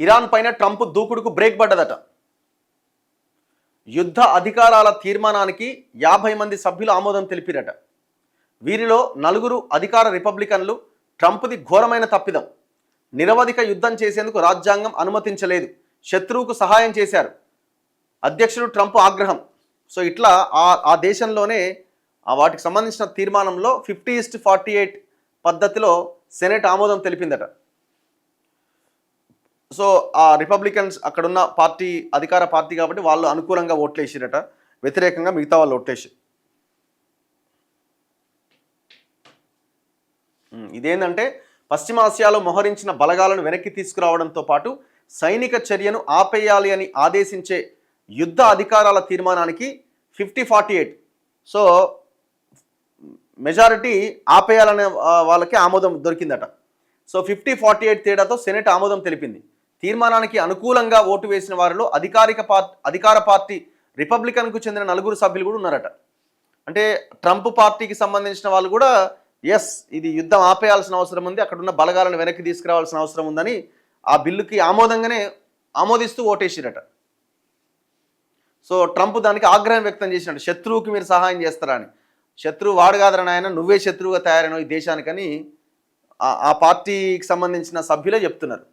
Iran పైన Trump దూకుడుకు break పడ్డదట. యుద్ధ అధికారాల తీర్మానానికి 50 మంది సభ్యులు ఆమోదం తెలిపిరట. వీరిలో 4 అధికార రిపబ్లికన్లు. ట్రంప్ది ఘోరమైన తప్పిదం, నిరవధిక యుద్ధం చేసేందుకు రాజ్యాంగం అనుమతించలేదు, శత్రువుకు సహాయం చేశారు, అధ్యక్షుడు ట్రంప్ ఆగ్రహం. సో ఇట్లా ఆ దేశంలోనే వాటికి సంబంధించిన తీర్మానంలో 50:48 పద్ధతిలో సెనెట్ ఆమోదం తెలిపిందట. సో ఆ రిపబ్లికన్స్ అక్కడున్న పార్టీ అధికార పార్టీ కాబట్టి వాళ్ళు అనుకూలంగా ఓట్లేసిరట, వ్యతిరేకంగా మిగతా వాళ్ళు ఓట్లేసి. ఇదేంటంటే పశ్చిమాసియాలో మోహరించిన బలగాలను వెనక్కి తీసుకురావడంతో పాటు సైనిక చర్యను ఆపేయాలి అని ఆదేశించే యుద్ధ అధికారాల తీర్మానానికి 50-48 సో మెజారిటీ ఆపేయాలనే వాళ్ళకి ఆమోదం దొరికిందట. సో 50-48 తేడాతో సెనెట్ ఆమోదం తెలిపింది. తీర్మానానికి అనుకూలంగా ఓటు వేసిన వారిలో అధికార పార్టీ రిపబ్లికన్కు చెందిన 4 సభ్యులు కూడా ఉన్నారట. అంటే ట్రంప్ పార్టీకి సంబంధించిన వాళ్ళు కూడా ఎస్ ఇది యుద్ధం ఆపేయాల్సిన అవసరం ఉంది, అక్కడున్న బలగాలను వెనక్కి తీసుకురావాల్సిన అవసరం ఉందని ఆ బిల్లుకి ఆమోదిస్తూ ఓటేసిరట. సో ట్రంప్ దానికి ఆగ్రహం వ్యక్తం చేసినట్టు, శత్రువుకి మీరు సహాయం చేస్తారా అని. శత్రువు వాడు కాదరని ఆయన, నువ్వే శత్రువుగా తయారైన ఈ దేశానికని ఆ పార్టీకి సంబంధించిన సభ్యులే చెప్తున్నారు.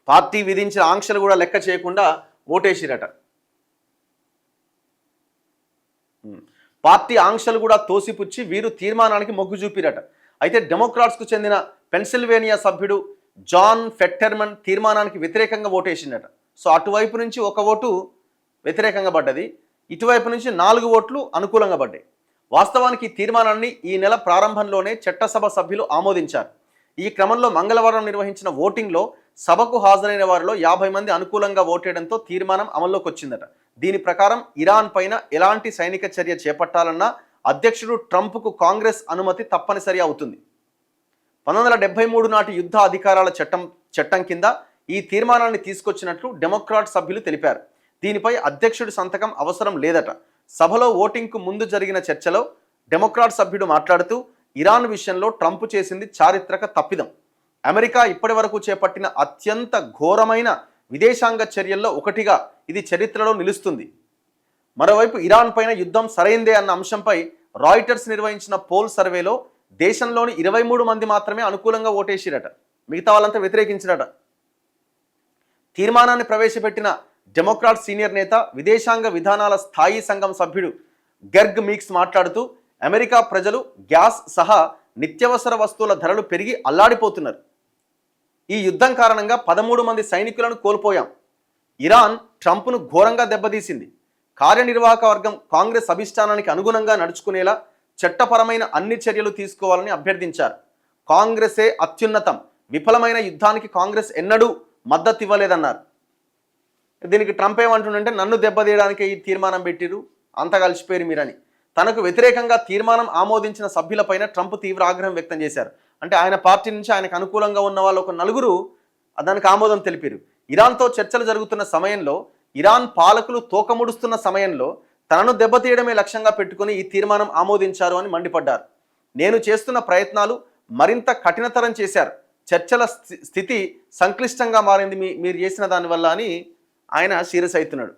పార్టీ విధించిన ఆంక్షలు కూడా లెక్క చేయకుండా ఓటేసిరట. పార్టీ ఆంక్షలు కూడా తోసిపుచ్చి వీరు తీర్మానానికి మొగ్గు చూపిరట. అయితే డెమోక్రాట్స్కు చెందిన పెన్సిల్వేనియా సభ్యుడు జాన్ ఫెట్టర్మన్ తీర్మానానికి వ్యతిరేకంగా ఓటేసిందట. సో అటువైపు నుంచి ఒక ఓటు వ్యతిరేకంగా పడ్డది, ఇటువైపు నుంచి 4 ఓట్లు అనుకూలంగా పడ్డాయి. వాస్తవానికి ఈ తీర్మానాన్ని ఈ నెల ప్రారంభంలోనే చట్టసభ సభ్యులు ఆమోదించారు. ఈ క్రమంలో మంగళవారం నిర్వహించిన ఓటింగ్లో సభకు హాజరైన వారిలో 50 మంది అనుకూలంగా ఓటేయడంతో తీర్మానం అమల్లోకి వచ్చిందట. దీని ప్రకారం ఇరాన్ పైన ఎలాంటి సైనిక చర్య చేపట్టాలన్నా అధ్యక్షుడు ట్రంప్కు కాంగ్రెస్ అనుమతి తప్పనిసరి అవుతుంది. 1973 నాటి యుద్ధ అధికారాల చట్టం కింద ఈ తీర్మానాన్ని తీసుకొచ్చినట్లు డెమోక్రాట్ సభ్యులు తెలిపారు. దీనిపై అధ్యక్షుడి సంతకం అవసరం లేదట. సభలో ఓటింగ్కు ముందు జరిగిన చర్చలో డెమోక్రాట్ సభ్యుడు మాట్లాడుతూ ఇరాన్ విషయంలో ట్రంప్ చేసింది చారిత్రక తప్పిదం, అమెరికా ఇప్పటి వరకు చేపట్టిన అత్యంత ఘోరమైన విదేశాంగ చర్యల్లో ఒకటిగా ఇది చరిత్రలో నిలుస్తుంది. మరోవైపు ఇరాన్ పైన యుద్ధం సరైందే అన్న అంశంపై రాయిటర్స్ నిర్వహించిన పోల్ సర్వేలో దేశంలోని 23 మంది మాత్రమే అనుకూలంగా ఓటేసిరట, మిగతా వాళ్ళంతా వ్యతిరేకించిరట. తీర్మానాన్ని ప్రవేశపెట్టిన డెమోక్రాట్ సీనియర్ నేత, విదేశాంగ విధానాల స్థాయి సంఘం సభ్యుడు గెర్గ్ మీక్స్ మాట్లాడుతూ అమెరికా ప్రజలు గ్యాస్ సహా నిత్యావసర వస్తువుల ధరలు పెరిగి అల్లాడిపోతున్నారు. ఈ యుద్ధం కారణంగా 13 మంది సైనికులను కోల్పోయాం. ఇరాన్ ట్రంప్ను ఘోరంగా దెబ్బతీసింది. కార్యనిర్వాహక వర్గం కాంగ్రెస్ అభిష్టానానికి అనుగుణంగా నడుచుకునేలా చట్టపరమైన అన్ని చర్యలు తీసుకోవాలని అభ్యర్థించారు. కాంగ్రెసే అత్యున్నతం, విఫలమైన యుద్ధానికి కాంగ్రెస్ ఎన్నడూ మద్దతు ఇవ్వలేదన్నారు. దీనికి ట్రంప్ ఏమంటుండంటే నన్ను దెబ్బతీయడానికి ఈ తీర్మానం పెట్టిరు, అంతా కలిసిపోయారు మీరని. తనకు వ్యతిరేకంగా తీర్మానం ఆమోదించిన సభ్యులపైన ట్రంప్ తీవ్ర ఆగ్రహం వ్యక్తం చేశారు. అంటే ఆయన పార్టీ నుంచి ఆయనకు అనుకూలంగా ఉన్న వాళ్ళు ఒక 4 దానికి ఆమోదం తెలిపారు. ఇరాన్తో చర్చలు జరుగుతున్న సమయంలో, ఇరాన్ పాలకులు తోకముడుస్తున్న సమయంలో తనను దెబ్బతీయడమే లక్ష్యంగా పెట్టుకుని ఈ తీర్మానం ఆమోదించారు అని మండిపడ్డారు. నేను చేస్తున్న ప్రయత్నాలు మరింత కఠినతరం చేశారు, చర్చల స్థితి సంక్లిష్టంగా మారింది మీరు చేసిన దానివల్ల అని ఆయన సీరియస్ అవుతున్నాడు.